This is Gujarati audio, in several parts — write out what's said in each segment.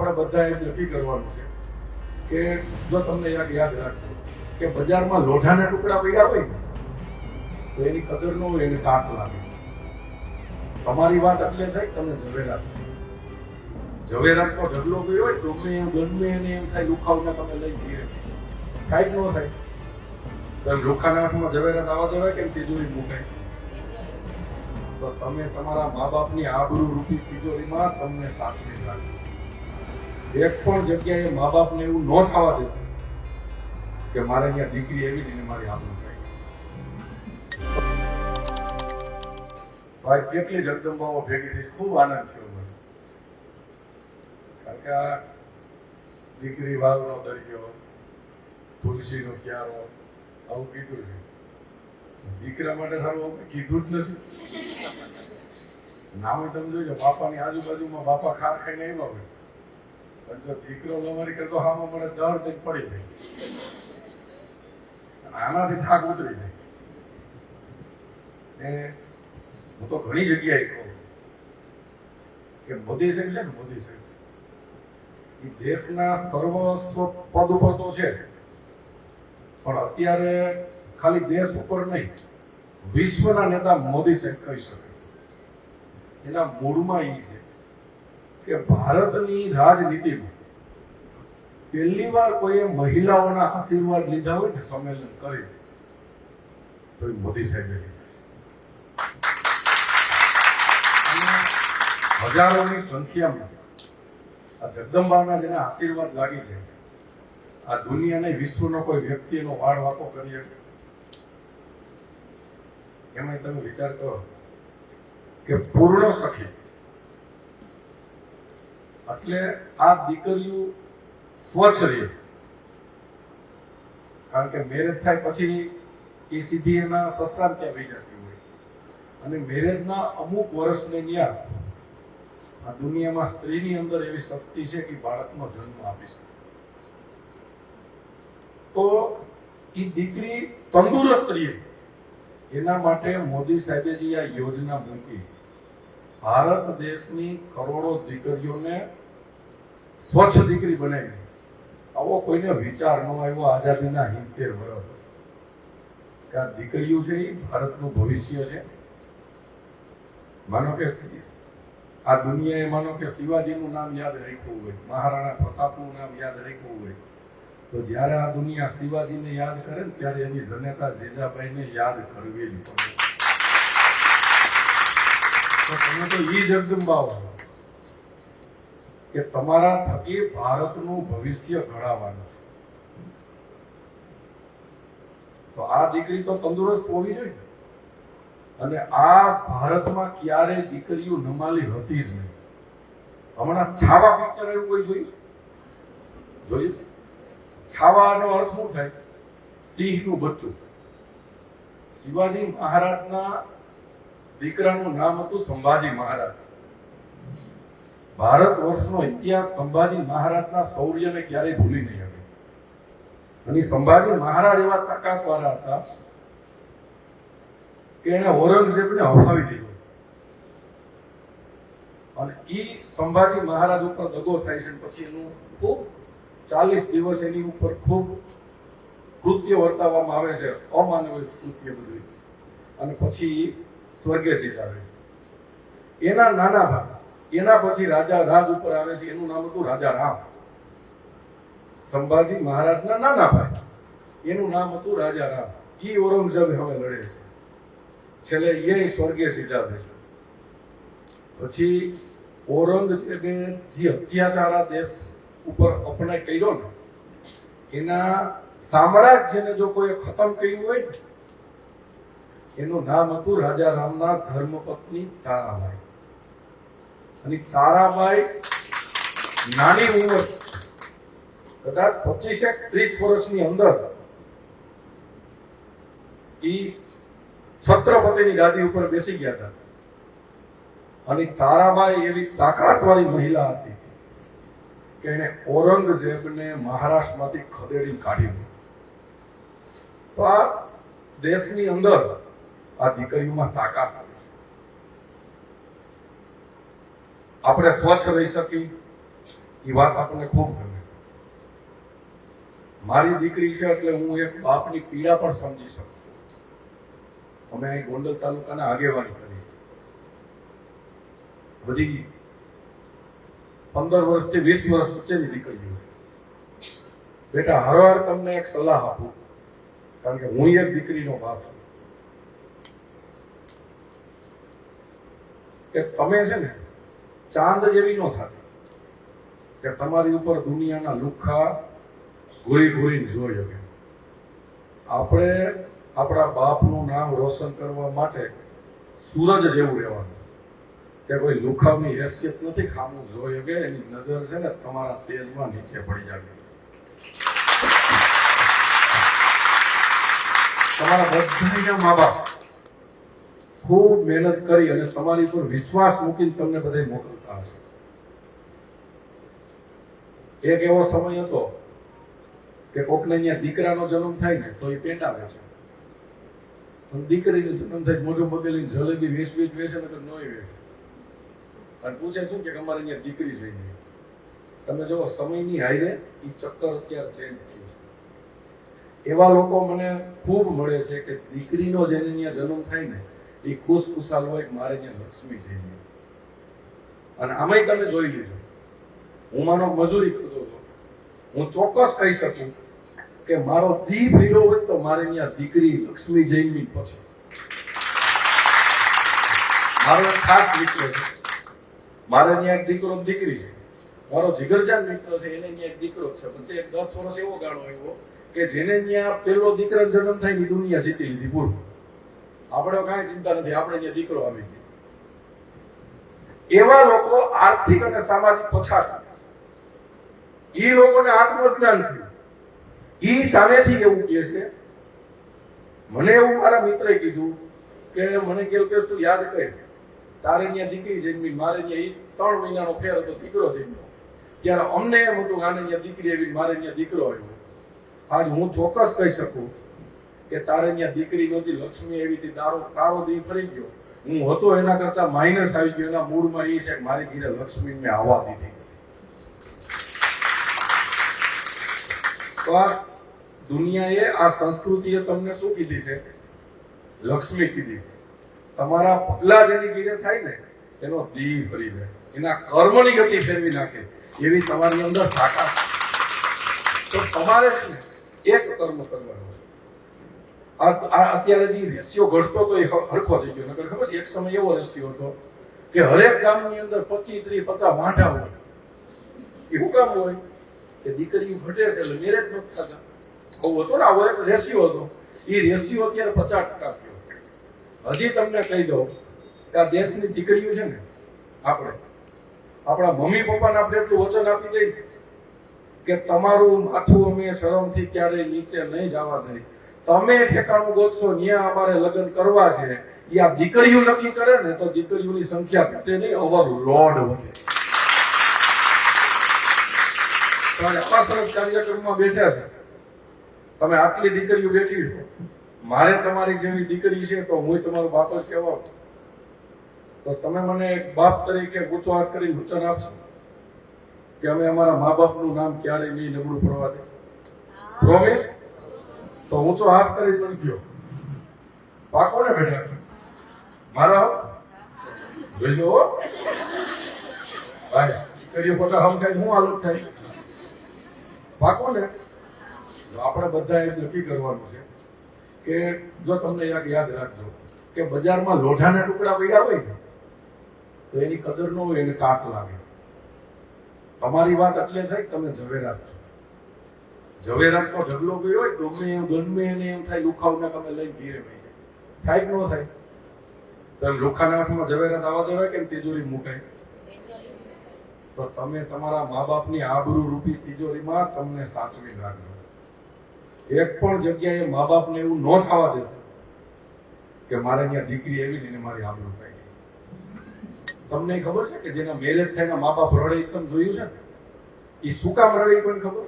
આપણે બધા એ નક્કી કરવાનું છે કે જો તમને યાદ રાખજો કે બજારમાં લોઢાના ટુકડા પડ્યા હોય ને તો એની કદર ન હોય, એને કાટ લાગે. તમારી વાત એટલે થાય તમે ઝવેરાત ઝવેરાતનો ઢગલો ગયો હોય ગમે એને એમ થાય લુખાવને તમે લઈ ધીરે કાંઈ જ ન થાય. તો લુખાના હાથમાં ઝવેરાત આવવા દેવાય કેમ તિજોરી મુકાય? તો તમે તમારા મા બાપની આબરૂ રૂપી તિજોરીમાં તમને સાચવી રાખજો. એક પણ જગ્યાએ મા બાપને એવું ન થવા દેતું કે મારે ત્યાં દીકરી એવી ને મારી આબરૂ થાય. ભાઈ કેટલી જગદંબાઓ ભેગી થઈ, ખૂબ આનંદ થયો મને. કારણ કે આ દીકરી વાવનો દરિયો, તુલસીનો ક્યારો આવું કીધું છે. દીકરા માટે સારું આપણે કીધું જ નથી. નામે તમે જોજો બાપાની આજુબાજુમાં બાપા ખાર ખાઈને આવ્યા હોય પણ જો દીકરો અમારી કરતો હામાં મને દર્દ જ પડી જાય, આનાથી થાક ઉતરી જાય. હું તો ઘણી જગ્યાએ કહું કે મોદી સાહેબ છે ને, મોદી સાહેબ એ દેશના સર્વસ્વ પદ ઉપર તો છે પણ અત્યારે ખાલી દેશ ઉપર નહીં વિશ્વના નેતા મોદી સાહેબ કહી શકે. એના મૂળમાં એ છે કે ભારતની રાજનીતિમાં પહેલી વાર કોઈએ મહિલાઓના આશીર્વાદ લીધા હોય ને સંમેલન કરી તો એ મોદી સાહેબે લીધા. હજારોની સંખ્યામાં આ જગદંબાના જેને આશીર્વાદ લાગી ગયા, આ દુનિયાને વિશ્વનો કોઈ વ્યક્તિ એનો વાળ વાકો કરી શકે? એમાં તમે વિચાર કરો કે પૂર્ણ સખી એટલે આ દીકરીઓ સ્વચ્છ રહે. કારણ કે મેરેજ થાય પછી એ સીધી એના સસરા ત્યાં વહી જતી હોય અને મેરેજના અમુક વર્ષને ન્યા આ દુનિયામાં સ્ત્રીની અંદર એવી શક્તિ છે કે બાળકનો જન્મ આપી શકે. તો એ દીકરી તંદુરસ્ત રહે એના માટે મોદી સાહેબે જે આ યોજના મૂકી, ભારત દેશની કરોડો દીકરીઓને સ્વચ્છ દીકરી બનાવી. આવો કોઈને વિચાર ન આવ્યો આઝાદીના 70 વર્ષ કે આ દીકરીઓ છે એ ભારતનું ભવિષ્ય છે. માનો કે આ દુનિયાએ માનો કે શિવાજીનું નામ યાદ રાખ્યું હોય, મહારાણા પ્રતાપનું નામ યાદ રાખ્યું હોય, તો જ્યારે આ દુનિયા શિવાજીને યાદ કરે ને ત્યારે એની જનેતા જીજાબાઈને યાદ કરવી જ પડે. તો તમે તો ઈ જગદંબાઓ કે તમારા થકી ભારતનું ભવિષ્ય ઘડાવવાનું. તો આ દીકરી તો તંદુરસ્ત હોવી જોઈએ અને આ ભારતમાં ક્યારેય દીકરીઓ નમાલી હતી જ નહીં. હમણાં છાવા પિક્ચર એવું કોઈ જોયું? છાવાનો અર્થ શું થાય? સિંહનું બચ્ચું. શિવાજી મહારાજના દીકરાનું નામ હતું સંભાજી મહારાજ. ભારત વર્ષનો ઇતિહાસ સંભાજી મહારાજના શૌર્યને ક્યારેય ભૂલી નહીં શકે. અને સંભાજી મહારાજ એવા તાકાતવાળા હતા કે એને ઔરંગઝેબને હફાવી દીધો. અને એ સંભાજી મહારાજ ઉપર દગો થાય છે. પછી એનું ખૂબ 40 દિવસ એની ઉપર ખૂબ કૃત્ય વર્તાવવામાં આવે છે, અમાનવીય કૃત્ય બધું. અને પછી સ્વર્ગે સીધાવે. એના નાના ભાઈ એના પછી રાજા રાજ ઉપર આવે છે, એનું નામ હતું રાજા રામ. સંભાજી મહારાજના નાના ભાઈ એનું નામ હતું રાજા રામ. એ ઔરંગઝેબ હવે લડે છે, છેલ્લે એ સ્વર્ગે સીધાવે છે. પછી ઔરંગઝેબે જે અત્યાચાર આ દેશ ઉપર અપને કર્યો ને, એના સામ્રાજ્યને જો કોઈ ખતમ કર્યું હોય ને, એનું નામ હતું રાજા રામના ધર્મપત્ની તારાબાઈ. અને તારાબાઈ નાની ઉંમર કદાચ 25-30 વર્ષની અંદર ઈ છત્રપતિની ગાદી ઉપર બેસી ગયા હતા. અને તારાબાઈ એવી તાકાતવાળી મહિલા હતી કે એને ઔરંગઝેબને મહારાષ્ટ્રમાંથી ખદેડી કાઢી. તો આ દેશની અંદર આ દીકરીઓમાં તાકાત છે. આપણે સ્વચ્છ રહી શકી, એ વાત આપણને ખૂબ ગમે. મારી દીકરી છે એટલે હું એક બાપની પીડા પણ સમજી શકું. અમે અહીં ગોંડલ તાલુકાના આગેવાની કરી, બધી 15 વર્ષથી 20 વર્ષ વચ્ચેની દીકરીઓ. બેટા, હરવાર તમને એક સલાહ આપું, કારણ કે હું એક દીકરીનો બાપ છું, કે તમે છે ને ચાંદ જેવી ન થતી કે તમારી ઉપર દુનિયાના લુખ્ખા ઘૂરી ઘૂરીને જોઈ શકે. આપણે આપણા બાપનું નામ રોશન કરવા માટે સૂરજ જેવું રહેવાનું, કે કોઈ લુખાવની હેસિયત નથી ખામું જોઈ શકે. એની નજર છે ને તમારા તેજમાં નીચે પડી જાય. તમારા બધાના મા બાપ ખૂબ મહેનત કરી અને તમારી પર વિશ્વાસ મૂકીને તમને બધે મોકલતા હશે. એક એવો સમય હતો કે કોકને અહીંયા દીકરાનો જન્મ થાય ને તો એ પેંડાવે છે, દીકરીનો જન્મ થાય મોઢું બગેલી જલેબી વેચે નકર નોય વેચે, અને પૂછે શું કે અમારે અહીંયા દીકરી છે. તમે જો સમયની હાઈરે એ ચક્કર અત્યારે ચેન્જ થયું છે. એવા લોકો મને ખૂબ મળે છે કે દીકરીનો જેને અહીંયા જન્મ થાય ને એ ખુશખુશાલ હોય કે મારે અહીંયા લક્ષ્મી છે. અને આમાંય તમે જોઈ લીધું, હું માનો મજૂરી કરતો હતો, હું ચોક્કસ કહી શકું કે મારો દીપ હીરો હોય તો મારે અહીંયા દીકરી લક્ષ્મી જૈનની પછી મારો એક ખાસ મિત્ર છે. મારે અહીંયા એક દીકરો દીકરી છે, મારો જીગરજાન મિત્ર છે, એને અહીંયા એક દીકરો છે. પછી એક 10 વર્ષ એવો ગાળો આવ્યો કે જેને ત્યાં પેલો દીકરા જન્મ થાય ની દુનિયા જીતી લીધી. પૂરું, આપણે કાંઈ ચિંતા નથી, આપણે અહીંયા દીકરો આવી ગયો. એવા લોકો આર્થિક અને સામાજિક પછાત, એ લોકોને આત્મજ્ઞાન થયું. એ સામેથી એવું કહે છે, મને એવું મારા મિત્રે કીધું કે મને કે તું યાદ કર, તારે અહીંયા દીકરી જન્મી, મારે અહીંયા 3 મહિનાનો ફેર હતો, દીકરો જન્મ્યો. ત્યારે અમને એમ હતું કે આને અહીંયા દીકરી આવી, મારે અહીંયા દીકરો આવ્યો. આજ હું ચોક્કસ કહી શકું કે તારે અહીંયા દીકરી નહોતી, લક્ષ્મી એવી હતી, તારો દી ફરી ગયો. હું હતો એના કરતા માઇનસ આવી ગયો. એના મૂળમાં એ છે કે મારી ઘરે લક્ષ્મી મેં આવવા દીધી. તો આ દુનિયાએ, આ સંસ્કૃતિએ તમને શું કીધી છે? લક્ષ્મી કીધી. તમારા પગલા જેની ઘરે થાય ને એનો દી ફરી જાય, એના કર્મની ગતિ ફેરવી નાખે એવી તમારી અંદર તાકાત. તો તમારે છે ને એક કર્મ કરવાનો છે. અત્યારે જે રેશિયો ઘટતો તો એ હરખો થઈ ગયો. નકર ખબર છે એક સમય એવો રેશિયો હતો કે હરેક ગામની અંદર 25, 30, 50 વાંઢા હોય. એ શું કામ હોય કે દીકરીઓ ઘટે છે એટલે મેરેજ નથી થતા. આવું હતો ને, આવો એક રેશિયો હતો. એ રેશિયો અત્યારે 50% થયો. હજી તમને કહી દઉં કે આ દેશની દીકરીઓ છે ને, આપણે આપણા મમ્મી પપ્પાને આપણે એટલું વચન આપી દઈએ કે તમારું માથું અમે શરમથી ક્યારેય નીચે નહીં જવા દઈએ. તમે ઠેકાણું ગોતશો ત્યાં અમારે લગ્ન કરવા છે, એ આ દીકરીઓ નક્કી કરે ને તો દીકરીઓની સંખ્યા ઘટે નહીં, ઓવરલોડ વધે. આવા સરસ કાર્યક્રમમાં બેઠા છે, તમે આટલી દીકરીઓ બેઠી છો, મારે તમારી જેવી દીકરી છે તો હું તમારો બાપ જ કહેવાય. તો તમે મને એક બાપ તરીકે ઊંચો હાથ કરી વચન આપશો કે અમે અમારા મા બાપનું નામ ક્યારેય નહીં નબળું પડવા દે? પ્રોમિસ? તો ઊંચો હાથ કરી ગયો. પાકો ને બેઠા? મારા જોઈજો ભાઈ, દીકરીઓ પોતા હમ થાય, શું હાલત થાય? પાકો ને? આપણે બધા એ નક્કી કરવાનું છે કે જો તમને યાદ રાખજો કે બજારમાં લોઢાના ટુકડા પડ્યા હોય ને તો એની કદર ન હોય, એને કાટ લાગે. તમારી વાત એટલે થાય કે તમે ઝવેરાત છો. ઝવેરાતનો ઢગલો ગયો હોય, ગમે એને એમ થાય લુખાવના તમે લઈને ઘીરે ભાઈ થાય કે ન થાય? તો લુખાના હાથમાં ઝવેરાત આવવા દેવાય કે તિજોરી મુકાય? તો તમે તમારા મા બાપની આબરૂ રૂપી તિજોરીમાં તમને સાચવી રાખજો. એક પણ જગ્યાએ મા બાપને એવું ન થવા દે કે મારે અહીંયા દીકરી આવી ને મારી આબરૂ થાય. તમને ખબર છે કે જેના મેરેજ થાય મા બાપ રડે, એકદમ જોયું છે ને? એ શું કામ રડે પણ ખબર?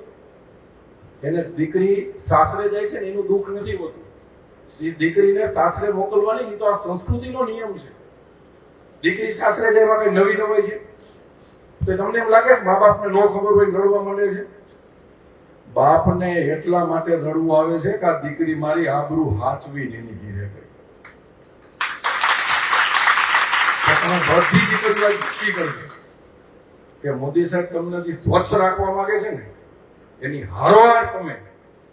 એને દીકરી સાસરે જાય છે ને એનું દુઃખ નથી હોતું. દીકરીને સાસરે મોકલવાની તો આ સંસ્કૃતિનો નિયમ છે. દીકરી સાસરે જાય એમાં કઈ નવી નવાઈ છે? તો તમને એમ લાગે કે મા બાપને ન ખબર હોય રડવા માંડે છે? બાપને એટલા માટે રડવું આવે છે કે આ દીકરી મારી આબરૂ હાચવી એની ઘીરે ગઈ. તમે બધી દીકરીઓ નક્કી કરજો કે મોદી સાહેબ તમને જે સ્વચ્છ રાખવા માંગે છે ને એની હારોહાર તમે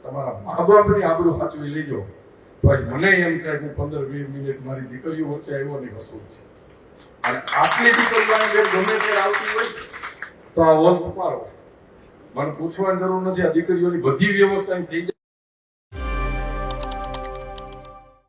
તમારા મા બાપની આબરૂ હાચવી લેજો. તો આજ મને એમ થાય કે 15-20 મિનિટ મારી દીકરીઓ વચ્ચે આવ્યો ને વસ્તુ છે. અને આટલી દીકરીઓ જે ગમે તે આવતી હોય તો આ હોલ તમારો. મને પૂછવાની જરૂર નથી. આ દીકરીઓની બધી વ્યવસ્થા થઈ જાય.